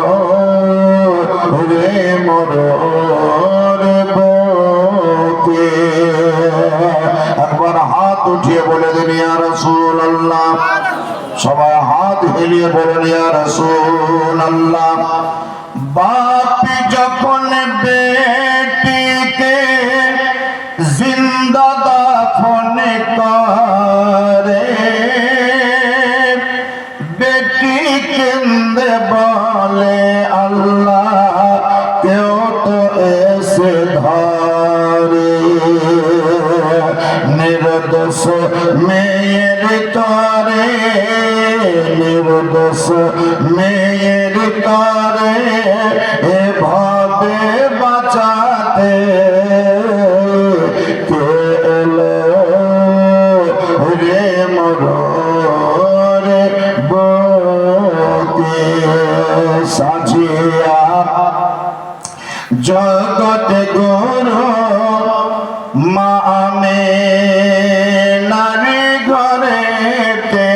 উঠিয়ে বলে দিন ইয়া রাসূলুল্লাহ। সবাই হাত হেলিয়ে বলেন ইয়া রাসূলুল্লাহ। বাপ যখন বেটিকে জিন্দা দাফন করে, বেটি কেন্দে বলে আল্লাহ কেউ তো এসে ধরে, নির্দোষ মেয়ের তরে, নির্দোষ মেয়ের তরে এভাবে বাঁচাতে কে এলো রে মরে বকে সাজিয়া জগৎ গুরু মা নারী ঘরেতে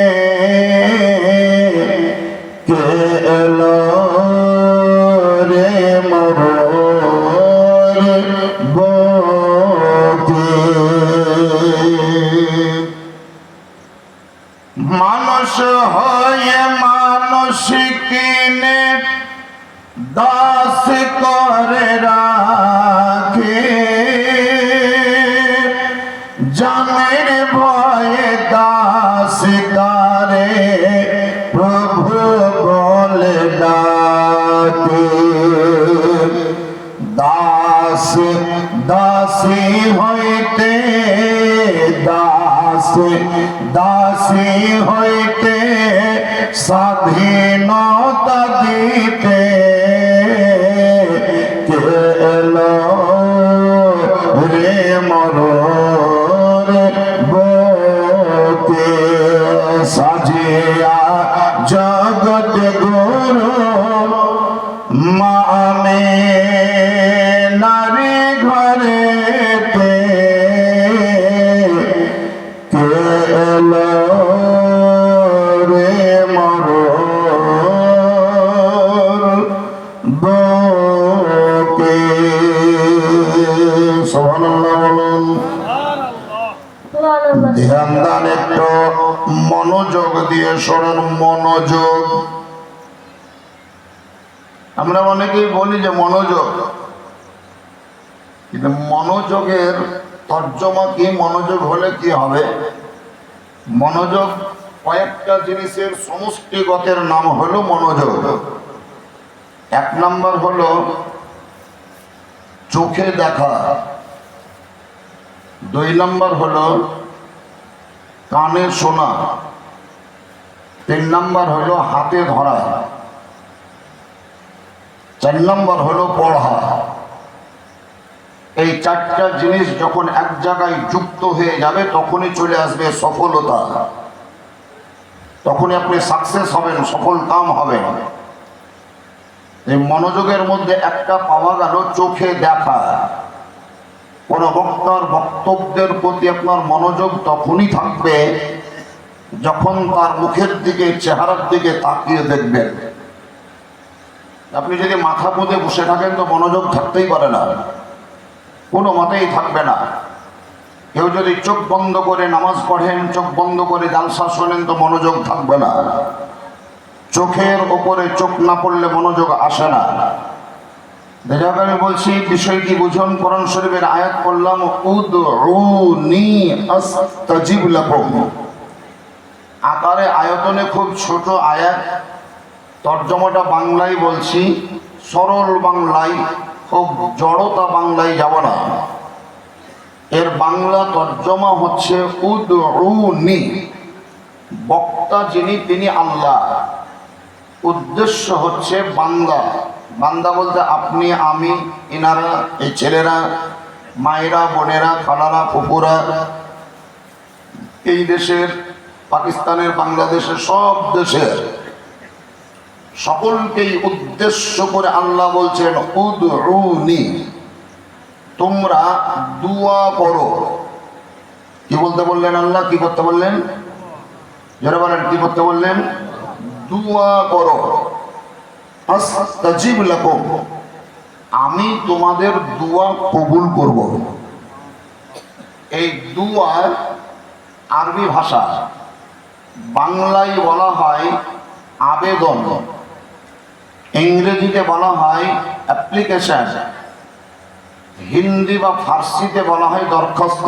কে এলো রে মরে বকে। মানুষ হয়ে মানুষ কিনে দাস করে রাখে, জানের ভয়ে দাস তারে প্রভু বলে ডাকে। দাস দাসী হইতে, দাস দাসী হইতে স্বাধীনতা দিতে কে এলো রে মররে বকে সাজিয়া জগৎ গুরু মা নারী ঘরেতে কে এলো রে মরর বকে। সুবহানাল্লাহ বলুন। ধ্যান দান একটু মনোযোগ দিয়ে শোনেন, মনোযোগ। আমরা অনেকেই বলি যে মনোযোগ, কিন্তু মনোযোগের তর্জমা কি, মনোযোগ হলে কি হবে? মনোযোগ কয়েকটা জিনিসের সমষ্টিগতের নাম হলো মনোযোগ। এক নাম্বার হলো চোখে দেখা, দুই নাম্বার হলো কানে শোনা, তিন নাম্বার হলো হাতে ধরা, চার নাম্বার হলো পড়া। এই চারটা জিনিস যখন এক জায়গায় যুক্ত হয়ে যাবে তখনই চলে আসবে সফলতা, তখনই আপনি সাকসেস হবেন, সফল কাম হবেন। এই মনোযোগের মধ্যে একটা পাওয়া গেল চোখে দেখা। কোন বক্তার বক্তব্যের প্রতি আপনার মনোযোগ তখনই থাকবে যখন তার মুখের দিকে, চেহারার দিকে তাকিয়ে দেখবেন। আপনি যদি মাথা পুঁতে বসে থাকেন তো মনোযোগ থাকতেই পারে না, কোনো মতেই থাকবে না। কেউ যদি চোখ বন্ধ করে নামাজ পড়েন, চোখ বন্ধ করে জালসা শোনেন তো মনোযোগ থাকবে না। চোখের ওপরে চোখ না পড়লে মনোযোগ আসে না। দেখা আমি বলছি বিষয়টি বুঝুন। কোরআন শরীফের আয়াত পড়লাম, উদউনি আস্তাজিব লাকুম। আকারে আয়তনে খুব ছোট আয়াত, তর্জমাটা বাংলায় বলছি, সরল বাংলায়, খুব জড়তা বাংলায় যাব না। এর বাংলা তর্জমা হচ্ছে উদউনি। বক্তা যিনি তিনি আল্লাহ, উদ্দেশ্য হচ্ছে বান্দা। বান্দা বলতে আপনি, আমি, ইনারা, এই ছেলেরা, মায়েরা, বোনেরা, খালারা, ফুপুরা, এই দেশের, পাকিস্তানের, বাংলাদেশের, সব দেশের সকলকেই উদ্দেশ্য করে আল্লাহ বলছেন উদউনি, তোমরা দুয়া করো। কি বলতে বললেন আল্লাহ? কি করতে বললেন? যারা বলেন কি করতে বললেন? দুয়া করো। আস্তাজিব লাকুম, আমি তোমাদের দুয়া কবুল করব। এই দুয়া আরবি ভাষা। বাংলায় বলা হয় আবেদন, ইংরেজিতে বলা হয় অ্যাপ্লিকেশন, হিন্দি বা ফার্সিতে বলা হয় দরখাস্ত,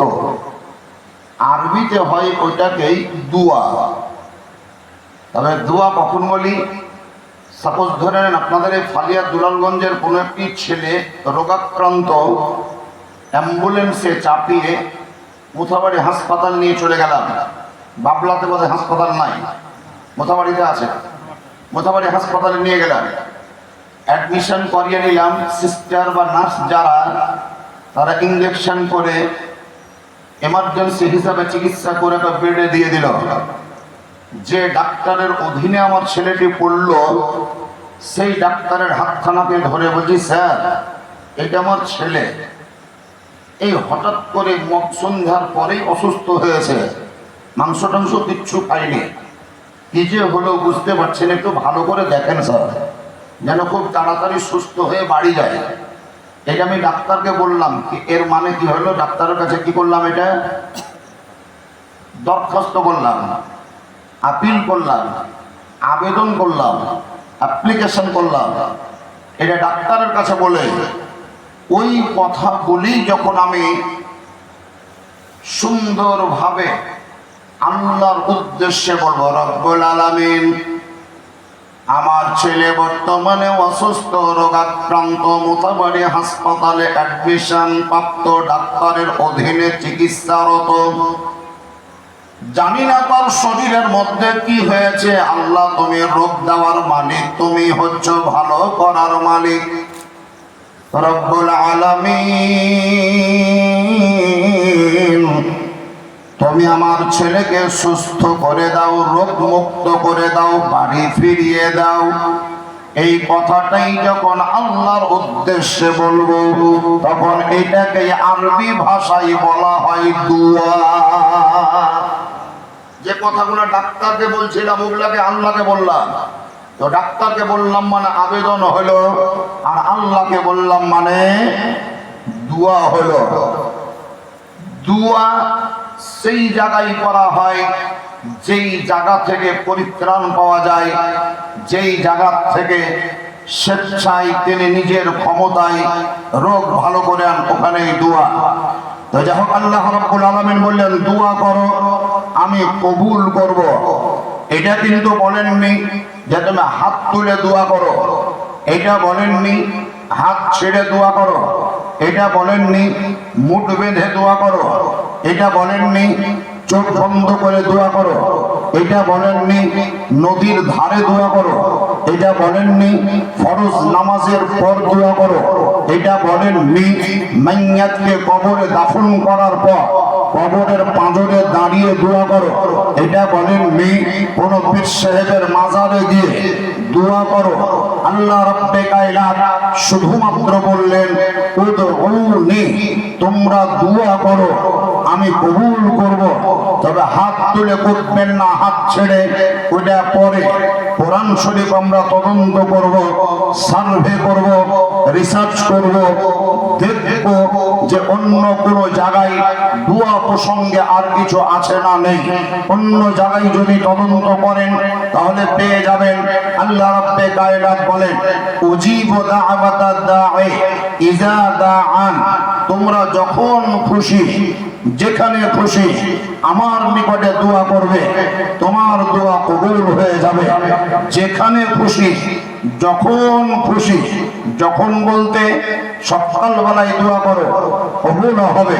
আরবিতে হয় ওইটাকেই দুয়া। তবে দুয়া কখন বলি? সাপোজ ধরে নেন আপনাদের এই ফালিয়া দুলালগঞ্জের কোনো একটি ছেলে রোগাক্রান্ত, অ্যাম্বুলেন্সে চাপিয়ে মোথাবাড়ি হাসপাতাল নিয়ে চলে গেলাম। বাবলাতে বোধহয় হাসপাতাল নাই, মোথাবাড়িতে আছে। মোথাবাড়ি হাসপাতালে নিয়ে গেলাম, অ্যাডমিশন করিয়ে নিলাম। সিস্টার বা নার্স যারা, তারা ইঞ্জেকশন করে এমার্জেন্সি হিসাবে চিকিৎসা করে বেডে দিয়ে দিল। যে ডাক্তারের অধীনে আমার ছেলেটি পড়ল, সেই ডাক্তারের হাতখানাকে ধরে বলছি, স্যার এটা আমার ছেলে, এই হঠাৎ করে সন্ধ্যার পরেই অসুস্থ হয়েছে, মাংস টাংস কিচ্ছু খাইনি, কি যে হলো বুঝতে পারছেন, একটু ভালো করে দেখেন স্যার, যেন খুব তাড়াতাড়ি সুস্থ হয়ে বাড়ি যায়। এটা আমি ডাক্তারকে বললাম। এর মানে কি হলো? ডাক্তারের কাছে কি করলাম? এটা দরখাস্ত করলাম, আপিল করলাম, আবেদন করলাম, অ্যাপ্লিকেশন করলাম। এটা ডাক্তারের কাছে বলে ওই কথা বলি যখন আমি সুন্দরভাবে আল্লাহর উদ্দেশ্যে বলবো, রব্বুল আলামিন, আমার ছেলে বর্তমানে অসুস্থ, রোগাক্রান্ত, মোথাবাড়ি হাসপাতালে অ্যাডমিশন প্রাপ্ত, ডাক্তারের অধীনে চিকিৎসারত। জানি না তার শরীরের মধ্যে কি হয়েছে। আল্লাহ, তুমি রোগ দেওয়ার মালিক, তুমি হচ্ছ ভালো করার মালিক। রব্বুল আলামিন, তুমি আমার ছেলেকে সুস্থ করে দাও, রোগ মুক্ত করে দাও, বাড়ি ফিরিয়ে দাও। এই কথাটাই যখন আল্লাহর উদ্দেশ্যে বলবো, তখন এটাকে আরবি ভাষায় বলা হয় দুয়া। যে কথাগুলো ডাক্তারকে বলছিলাম ওগুলাকে আল্লাহকে বললাম। তো ডাক্তারকে বললাম মানে আবেদন হলো, আর আল্লাহকে বললাম মানে দুয়া হলো। দুয়া সেই জায়গায় করা হয় যেই জায়গা থেকে পরিত্রাণ পাওয়া যায়, যেই জায়গা থেকে স্বেচ্ছায় তিনি নিজের ক্ষমতায় রোগ ভালো করেন, ওখানেই দুয়া। তো যাই হোক, আল্লাহ রাব্বুল আলামিন বললেন দুয়া করো, আমি কবুল করব। এটা কিন্তু বলেননি যে তুমি হাত তুলে দোয়া করো, এটা বলেননি হাত ছেড়ে দোয়া করো, এটা বলেননি মুঠ বেঁধে দোয়া করো, এটা বলেননি চোখ বন্ধ করে দোয়া করো, এটা বলেননি নদীর ধারে দোয়া করো, এটা বলেননি ফরজ নামাজের পর দোয়া করো, এটা বলেননি মাইয়াতকে কবরে দাফন করার পর কবরের পাঁজরে দাঁড়িয়ে দোয়া করো, এটা বলেননি কোন পীর সাহেবের মাজারে গিয়ে দোয়া করো। আল্লাহ রাব্বে কায়নাত শুধুমাত্র বললেন উদউনি, তোমরা দোয়া করো, আমি কবুল করব। তবে হাত তুলে করবেন না, হাত ছেড়ে। ওটা পরে কোরআন শরীফ আমরা তদন্ত করব, সার্ভে করব, রিসার্চ করব, দেখব যে অন্য কোন জায়গায় দোয়া প্রসঙ্গে আর কিছু আছে না নেই। অন্য জায়গায় যদি তদন্ত করেন তাহলে পেয়ে যাবেন। আল্লাহ রাব্বে কায়নাত বলেন উজিবু দাওয়াতাদ দাঈ ইযা দাআন, তোমরা যখন খুশি যেখানে খুশি আমার নিকটে দোয়া করবে, তোমার দোয়া কবুল হয়ে যাবে। যেখানে খুশি যখন খুশি, যখন বলতে সকাল বেলায় দোয়া করো কবুল হবে,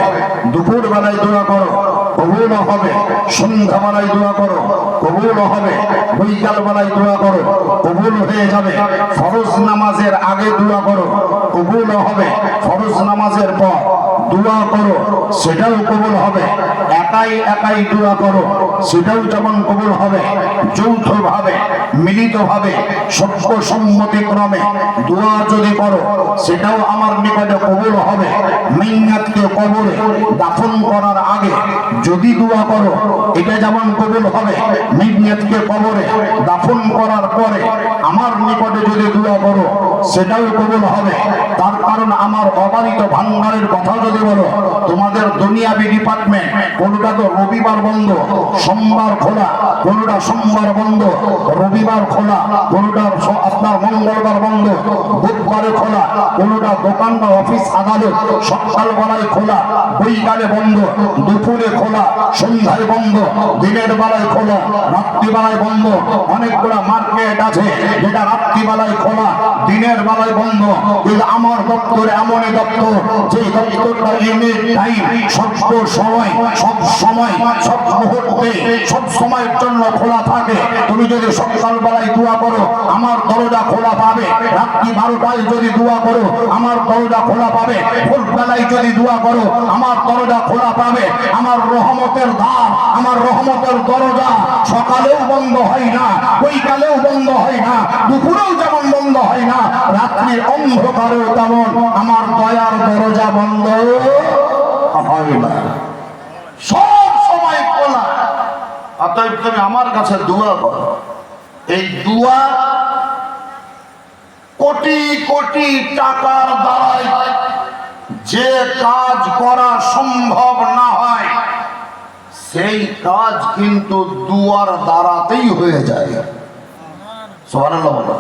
দুপুর বেলায় দোয়া করো কবুল হবে, সন্ধ্যা বেলায় দোয়া করো কবুল হবে, বিকাল বেলায় দোয়া করো কবুল হয়ে যাবে। ফরজ নামাজের আগে দোয়া করো কবুল হবে, ফরজ নামাজের পর দোয়া করো সেটাও কবুল হবে। একাই একাই দোয়া করো সেটাও যেমন কবুল হবে, যৌথভাবে মিলিতভাবে সর্বসম্মতিক্রমে দোয়া যদি করো সেটাও আমার নিকটে কবুল হবে। মাইয়াতকে কবরে দাফন করার আগে যদি দোয়া করো এটা যেমন কবুল হবে, মাইয়াতকে কবরে দাফন করার পরে আমার নিকটে যদি দোয়া করো সেটাও কবুল হবে। তার কারণ আমার অবারিত ভান্ডারের কথা যদি বলো, তোমাদের দুনিয়াবি ডিপার্টমেন্ট কোনটা তো রবিবার বন্ধ সোমবার খোলা, কোনটা সোমবার বন্ধ রবিবার খোলা, কোনটা আপনার মঙ্গলবার বন্ধ বুধবারে খোলা, কোনটা দোকান বা অফিস আদালত সকালবেলায় খোলা বৈকালে বন্ধ, দুপুরে খোলা সন্ধ্যায় বন্ধ, দিনের বেলায় খোলা রাত্রিবেলায় বন্ধ। অনেকগুলো মার্কেট আছে যেটা রাত্রিবেলায় খোলা দিনের বেলায় বন্ধ। কিন্তু আমার দপ্তর এমন দপ্তর যে দপ্তরটা এনি টাইম সব সময় সব মুহূর্তে সব সময়ের জন্য খোলা থাকে। তুমি যদি সকালবেলায় দোয়া করো আমার দরজা খোলা পাবে, রাত্রি 12টায় যদি দোয়া করো আমার দরজা খোলা পাবে, ভোরবেলায় যদি দোয়া করো আমার দরজা খোলা পাবে। আমার রহমতের দ্বার, আমার রহমতের দরজা সকালেও বন্ধ হয় না, বৈকালেও বন্ধ হয় না, দুপুরেও যেমন বন্ধ হয় না, রাত্রির অন্ধকারেও তেমন আমার দয়ার দরজা বন্ধ হয় না, সব সময় খোলা। অতএব তুমি আমার কাছে দোয়া করো। এই দোয়া কোটি কোটি টাকার দ্বারাই যে কাজ করা সম্ভব না হয় সেই কাজ কিন্তু দুয়ার দ্বারাতেই হয়ে যায়। সুবহানাল্লাহ বলো।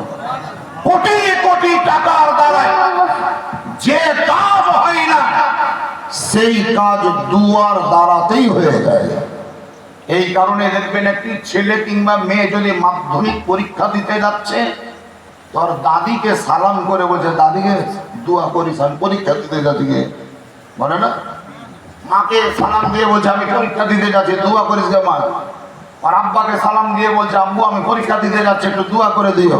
কোটি কোটি টাকার দ্বারাই যে কাজ হয় না সেই কাজ দুয়ার দ্বারাতেই হয়ে যায়। এই কারণে দেখবেন একটি ছেলে কিংবা মেয়ে যদি মাধ্যমিক পরীক্ষা দিতে যাচ্ছে তোর দাদিকে সালাম করে বলছে দাদিকে দোয়া করিস আমি পরীক্ষা দিতে যাচ্ছি, বলে না? মাকে সালাম দিয়ে বলছে আমি পরীক্ষা দিতে যাচ্ছি দোয়া করিস গে মা। আর আব্বাকে সালাম দিয়ে বলছে আব্বু আমি পরীক্ষা দিতে যাচ্ছি একটু দোয়া করে দিও।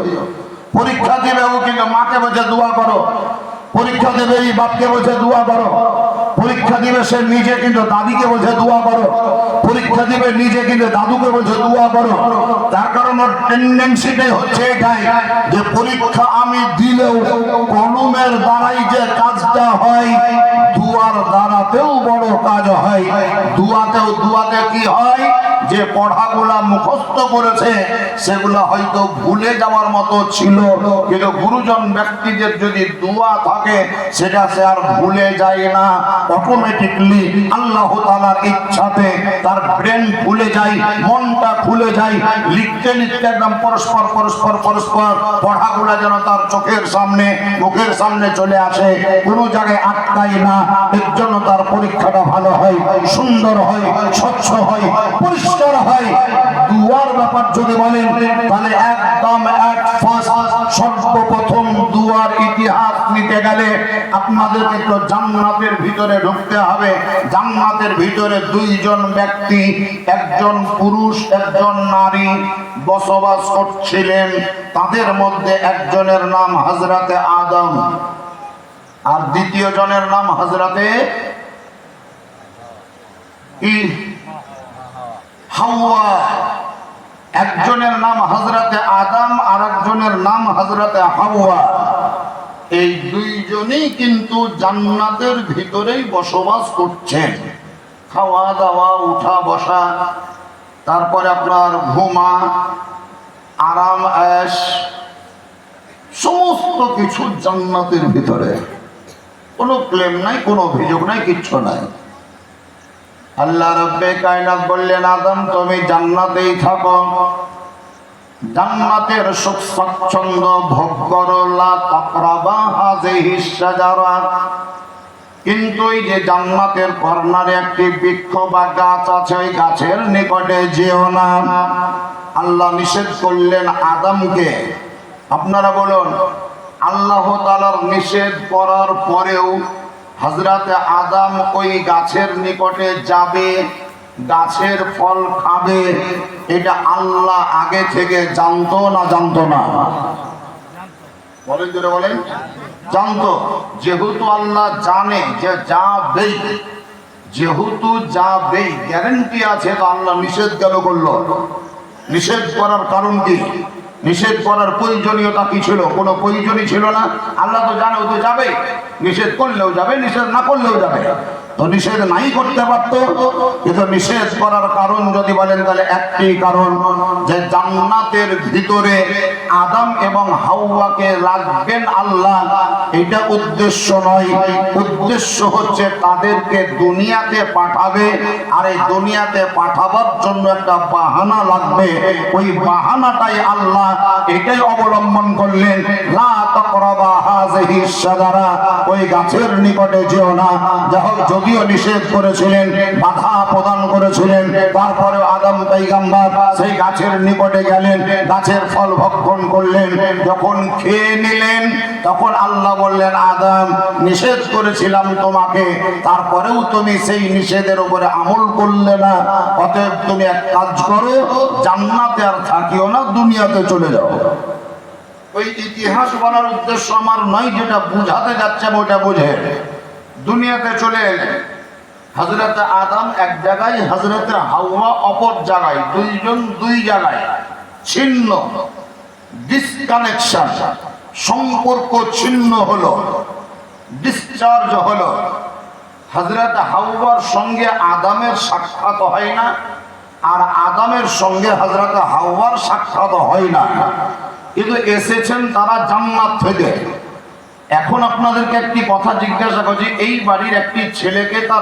পরীক্ষা দিবে ও কিন্তু মাকে বলছে দোয়া করো, পরীক্ষা দেবে এই বাপকে বলছে দোয়া করো, পরীক্ষা দিবে সে নিজে কিন্তু দাদিকে বলছে দোয়া করো, পরীক্ষা দিবে নিজে কিন্তু দাদুকে বলছে দোয়া করো। তার কারণ ওর টেন্ডেন্সিটাই হচ্ছে এটাই যে পরীক্ষা আমি দিলেও কলমের দ্বারাই যে কাজটা হয় দুয়ার দ্বারাতেও বড় কাজ হয়। দুয়াতে কি হয় যে পড়াগুলা মুখস্থ করেছে সেগুলা হয়তো ভুলে যাওয়ার মতো ছিল, কিন্তু গুরুজন ব্যক্তিদের যদি দোয়া থাকে সেটা সে আর ভুলে যায় না। অটোমেটিকলি আল্লাহ তাআলার ইচ্ছাতে তার ব্রেন খুলে যায়, মনটা খুলে যায়, লিখতে লিখতে একদম পরস্পর পড়াগুলা যেন তার চোখের সামনে মুখের সামনে চলে আসে, কোনো জায়গায় আটকায় না। এর জন্য তার পরীক্ষাটা ভালো হয়, সুন্দর হয়, স্বচ্ছ হয়, পরিষ্কার হয়। দুয়ার ব্যাপার যদি বলেন তাহলে একদম সর্বপ্রথম দুয়ার ইতিহাস নিতে গেলে আপনাদেরকে একটু জান্নাতের ভিতরে ঢুকতে হবে। জান্নাতের ভিতরে দুইজন ব্যক্তি, একজন পুরুষ একজন নারী বসবাস করছিলেন। তাদের মধ্যে একজনের নাম হযরতে আদম আর দ্বিতীয় জনের নাম হযরতে হাওয়া। একজনের নাম হযরতে আদম আর একজনের নাম হযরতে হাওয়া। এই দুইজনই কিন্তু জান্নাতের ভিতরেই বসবাস করছেন। খাওয়া দাওয়া উঠা বসা তারপরে আপনার ঘুমা আরাম আয়েশ সমস্ত কিছু জান্নাতের ভিতরে, কোনো ক্লেম নাই, কোনো অভিযোগ নাই, কিচ্ছু নাই। আল্লাহ রাব্বে কায়নাত বললেন আদম তুমি জান্নাতেই থাকো, জান্নাতের সুখ স্বাচ্ছন্দ্য ভোগ করো, লা তাকরাবা হাযিহিস শাজারা। কিন্তু এই যে জান্নাতের কর্নারে একটি বৃক্ষ বা গাছ আছে ওই গাছের নিকটে যেও না। আল্লাহ নিষেধ করলেন আদমকে। আপনারা বলুন আল্লাহ তাআলার নিষেধ করার পরেও হযরতে আদম ওই গাছের নিকটে যাবে, গাছের ফল খাবে, এটা আল্লাহ আগে থেকে জানতো না জানতো না? বলেন জোরে বলেন। জানতো। যেহেতু আল্লাহ জানে যে যাবেই, যেহেতু যাবেই গ্যারান্টি আছে, তো আল্লাহ নিষেধ কেন করলো? নিষেধ করার কারণ কি? নিষেধ করার প্রয়োজনীয়তা কি ছিল? কোনো প্রয়োজনই ছিল না। আল্লাহ তো জানে ও তো যাবে, নিষেধ করলেও যাবে, নিষেধ না করলেও যাবে। তো নিষেধ নাই করতে পারতো, কিন্তু নিষেধ করার কারণ যদি বলেন তাহলে একটি কারণ, যে জান্নাতের ভিতরে আদম এবং হাওয়াকে রাখবেন আল্লাহ, এটা উদ্দেশ্য নয়। উদ্দেশ্য হচ্ছে তাদেরকে দুনিয়াতে পাঠাবে, আর এই দুনিয়াতে পাঠাবার জন্য একটা বাহানা লাগবে। ওই বাহানাটাই আল্লাহ এটাই অবলম্বন করলেন, লা তাকরাবা হাযিহিস শাজারা, ওই গাছের নিকটে যেও না। যদিও নিষেধ করেছিলেন, বাধা প্রদান করেছিলেন, তারপরে আদম পয়গম্বর সেই গাছের নিকটে গেলেন, গাছের ফল ভক্ষণ করলেন। যখন খেয়ে নিলেন তখন আল্লাহ বললেন, আদম নিষেধ করেছিলাম তোমাকে, তারপরেও তুমি সেই নিষেধের উপরে আমল করলে না, অতএব তুমি এক কাজ করো, জান্নাতে আর থাকিও না, দুনিয়াতে চলে যাও। ওই ইতিহাস বলার উদ্দেশ্য আমার নয়, যেটা বুঝাতে যাচ্ছে ওইটা বুঝে। দুনিয়াতে চলে এলেন, হযরত আদম এক জায়গায়, হযরত হাওয়া অপর জায়গায়, দুইজন দুই জায়গায়, ছিন্ন, ডিসকানেকশন, সম্পর্ক ছিন্ন হলো, ডিসচার্জ হলো। হযরত হাওয়ার সঙ্গে আদমের সাক্ষাৎ হয় না, আর আদমের সঙ্গে হযরত হাওয়ার সাক্ষাৎ হয় না, কিন্তু এসেছেন তারা জান্নাত থেকে। এখন আপনাদেরকে একটি কথা জিজ্ঞাসা করছি, এই বাড়ির একটি ছেলেকে তার